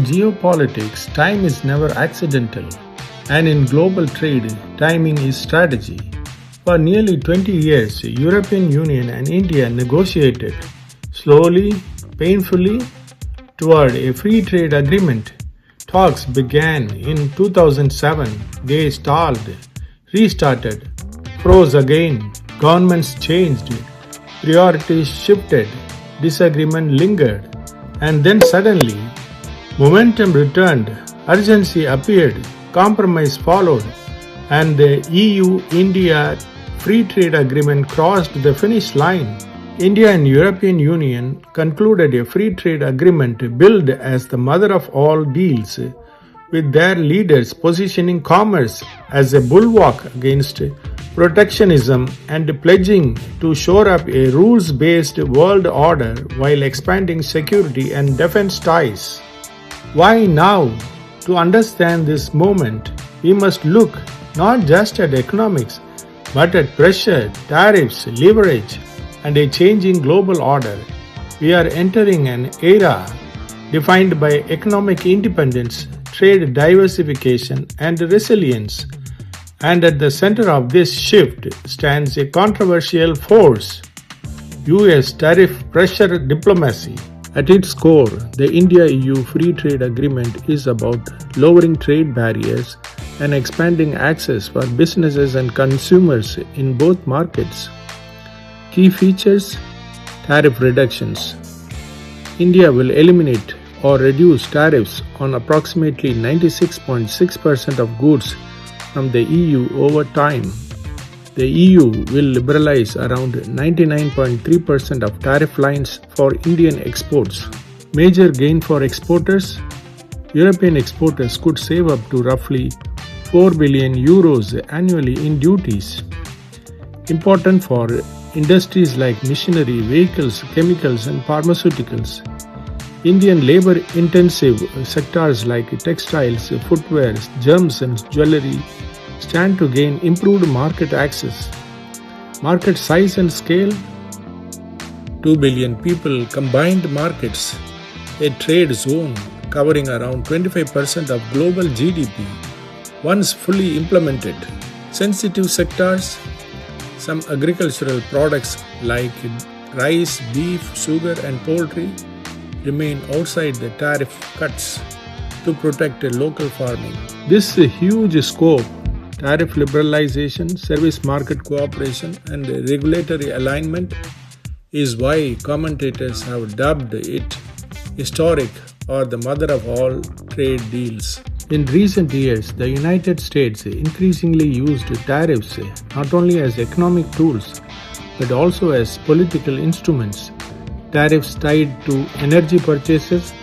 geopolitics, time is never accidental, and in global trade, timing is strategy. For nearly 20 years, European Union and India negotiated slowly, painfully toward a free trade agreement. Talks began in 2007. They stalled, restarted, froze again. Governments changed, priorities shifted, disagreement lingered, and then suddenly momentum returned, urgency appeared, compromise followed, and the EU-India Free Trade Agreement crossed the finish line. India and European Union concluded a free trade agreement billed as the mother of all deals, with their leaders positioning commerce as a bulwark against protectionism and pledging to shore up a rules-based world order while expanding security and defense ties. Why now? To understand this moment, we must look not just at economics, but at pressure, tariffs, leverage, and a changing global order. We are entering an era defined by economic independence, trade diversification, and resilience. And at the center of this shift stands a controversial force: US tariff pressure diplomacy. At its core, the India-EU Free Trade Agreement is about lowering trade barriers and expanding access for businesses and consumers in both markets. Key features: tariff reductions. India will eliminate or reduce tariffs on approximately 96.6% of goods from the EU over time. The EU will liberalize around 99.3% of tariff lines for Indian exports. Major gain for exporters: European exporters could save up to roughly 4 billion euros annually in duties. Important for industries like machinery, vehicles, chemicals, and pharmaceuticals. Indian labor-intensive sectors like textiles, footwear, gems, and jewelry stand to gain improved market access. Market size and scale: 2 billion people, combined markets, a trade zone covering around 25% of global GDP. Once fully implemented, sensitive sectors: some agricultural products like rice, beef, sugar, and poultry remain outside the tariff cuts to protect local farming. This huge scope: tariff liberalization, service market cooperation, and regulatory alignment is why commentators have dubbed it historic or the mother of all trade deals. In recent years, the United States increasingly used tariffs not only as economic tools but also as political instruments. Tariffs tied to energy purchases,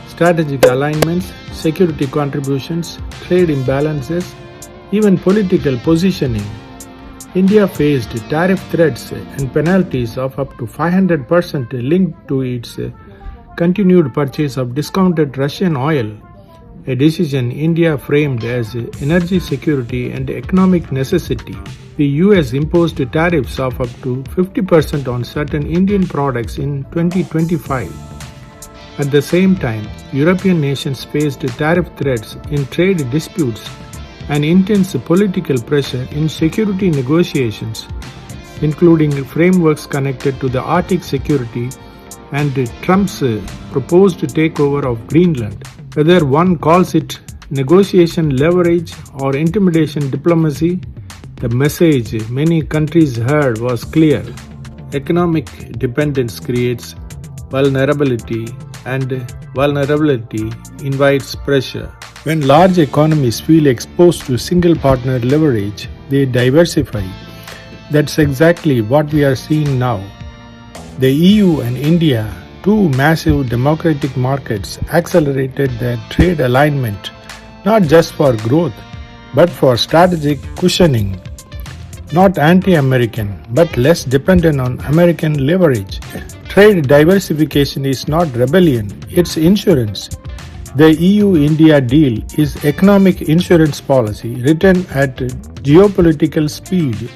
strategic alignments, security contributions, trade imbalances, even political positioning. India faced tariff threats and penalties of up to 500% linked to its continued purchase of discounted Russian oil, a decision India framed as energy security and economic necessity. The US imposed tariffs of up to 50% on certain Indian products in 2025. At the same time, European nations faced tariff threats in trade disputes and intense political pressure in security negotiations, including frameworks connected to the Arctic security and Trump's proposed takeover of Greenland. Whether one calls it negotiation leverage or intimidation diplomacy, the message many countries heard was clear: economic dependence creates vulnerability, and vulnerability invites pressure. When large economies feel exposed to single partner leverage, they diversify. That's exactly what we are seeing now. The EU and India, two massive democratic markets, accelerated their trade alignment, not just for growth, but for strategic cushioning. Not anti-American, but less dependent on American leverage. Trade diversification is not rebellion, it's insurance. The EU-India deal is economic insurance policy written at geopolitical speed.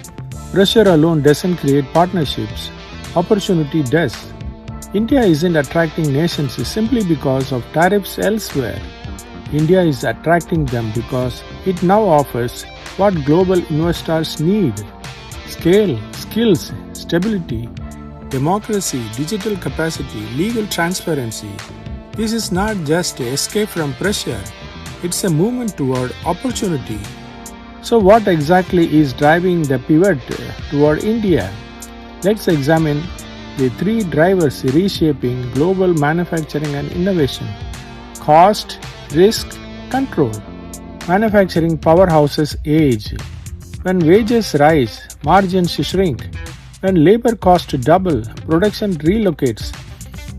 Pressure alone doesn't create partnerships. Opportunity does. India isn't attracting nations simply because of tariffs elsewhere. India is attracting them because it now offers what global investors need: scale, skills, stability, democracy, digital capacity, legal transparency. This is not just an escape from pressure, it's a movement toward opportunity. So, what exactly is driving the pivot toward India? Let's examine the three drivers reshaping global manufacturing and innovation: cost, risk, control. Manufacturing powerhouses age. When wages rise, margins shrink. When labor costs double, production relocates.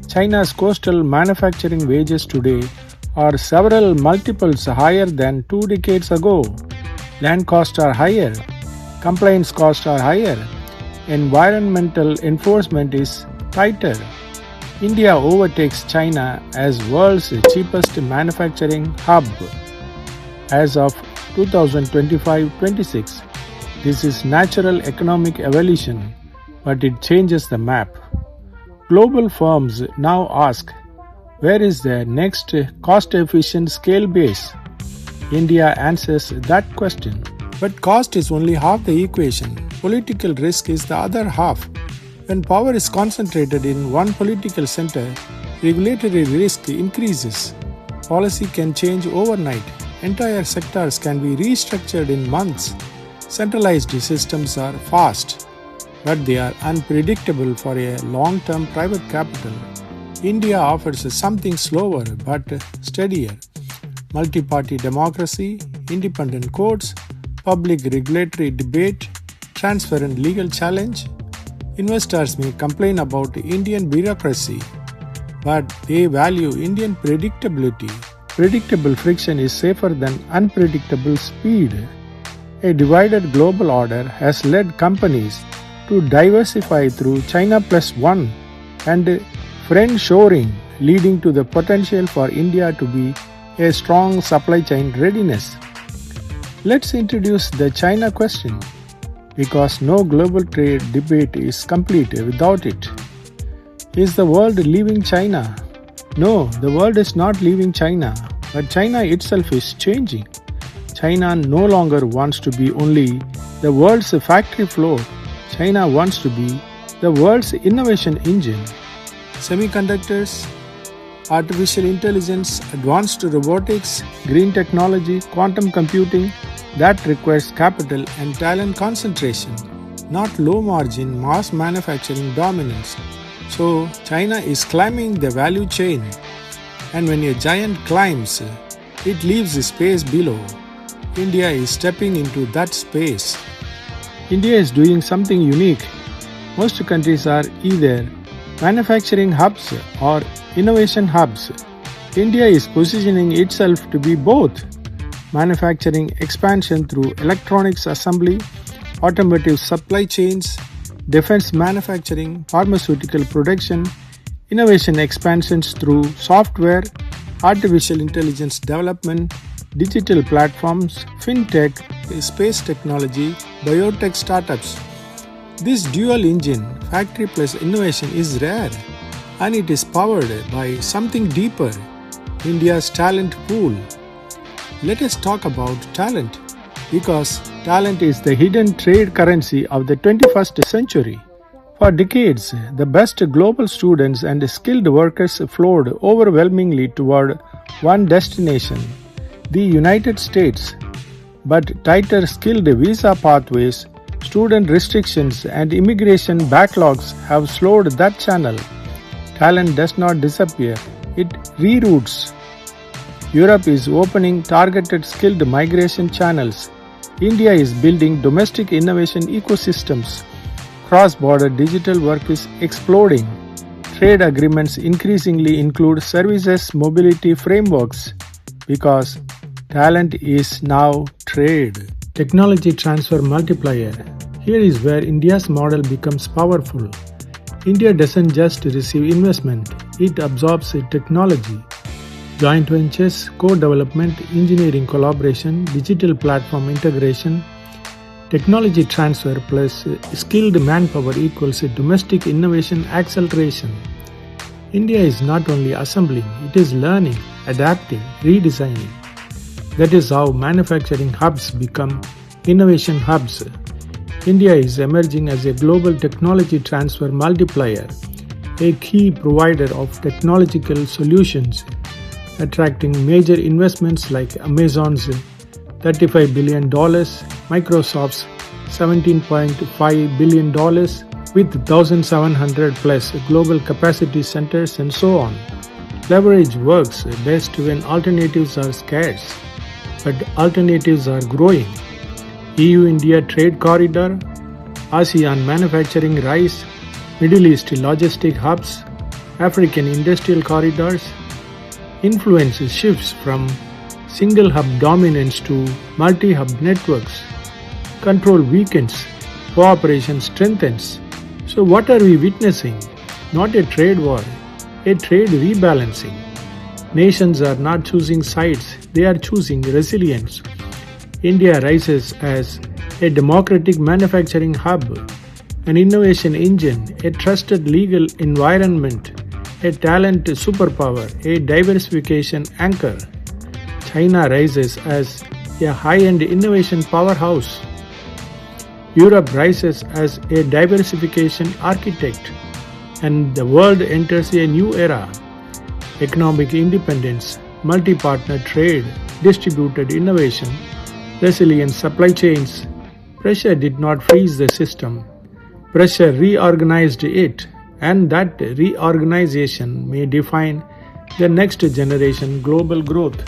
China's coastal manufacturing wages today are several multiples higher than 2 decades ago. Land costs are higher, compliance costs are higher, environmental enforcement is tighter. India overtakes China as world's cheapest manufacturing hub as of 2025-26. This is natural economic evolution, but it changes the map. Global firms now ask, where is the next cost-efficient scale base? India answers that question. But cost is only half the equation. Political risk is the other half. When power is concentrated in one political center, regulatory risk increases. Policy can change overnight. Entire sectors can be restructured in months. Centralized systems are fast, but they are unpredictable for a long-term private capital. India offers something slower but steadier: multi-party democracy, independent courts, public regulatory debate, transparent legal challenge. Investors may complain about Indian bureaucracy, but they value Indian predictability. Predictable friction is safer than unpredictable speed. A divided global order has led companies to diversify through China Plus One and friend-shoring, leading to the potential for India to be a strong supply chain readiness. Let's introduce the China question, because no global trade debate is complete without it. Is the world leaving China? No, the world is not leaving China, but China itself is changing. China no longer wants to be only the world's factory floor. China wants to be the world's innovation engine. Semiconductors, artificial intelligence, advanced robotics, green technology, quantum computing, that requires capital and talent concentration, not low margin mass manufacturing dominance. So China is climbing the value chain, and when a giant climbs, it leaves space below. India is stepping into that space. India is doing something unique. Most countries are either manufacturing hubs or innovation hubs. India is positioning itself to be both. Manufacturing expansion through electronics assembly, automotive supply chains, defense manufacturing, pharmaceutical production, innovation expansions through software, artificial intelligence development, digital platforms, fintech, space technology, biotech startups. This dual engine, factory plus innovation, is rare, and it is powered by something deeper: India's talent pool. Let us talk about talent, because talent is the hidden trade currency of the 21st century. For decades, the best global students and skilled workers flowed overwhelmingly toward one destination: the United States. But tighter skilled visa pathways, student restrictions, and immigration backlogs have slowed that channel. Talent does not disappear, it reroutes. Europe is opening targeted skilled migration channels. India is building domestic innovation ecosystems. Cross-border digital work is exploding. Trade agreements increasingly include services mobility frameworks, because talent is now trade. Technology transfer multiplier. Here is where India's model becomes powerful. India doesn't just receive investment, it absorbs technology. Joint ventures, co-development, engineering collaboration, digital platform integration. Technology transfer plus skilled manpower equals domestic innovation acceleration. India is not only assembling, it is learning, adapting, redesigning. That is how manufacturing hubs become innovation hubs. India is emerging as a global technology transfer multiplier, a key provider of technological solutions, attracting major investments like Amazon's $35 billion, Microsoft's $17.5 billion, with 1,700 plus global capacity centers and so on. Leverage works best when alternatives are scarce, but alternatives are growing. EU-India trade corridor, ASEAN manufacturing rise, Middle East logistic hubs, African industrial corridors. Influence shifts from single hub dominance to multi-hub networks. Control weakens, cooperation strengthens. So what are we witnessing? Not a trade war, a trade rebalancing. Nations are not choosing sides, they are choosing resilience. India rises as a democratic manufacturing hub, an innovation engine, a trusted legal environment, a talent superpower, a diversification anchor. China rises as a high-end innovation powerhouse. Europe rises as a diversification architect, and the world enters a new era. Economic independence, multi-partner trade, distributed innovation, resilient supply chains. Pressure did not freeze the system. Pressure reorganized it, and that reorganization may define the next generation global growth.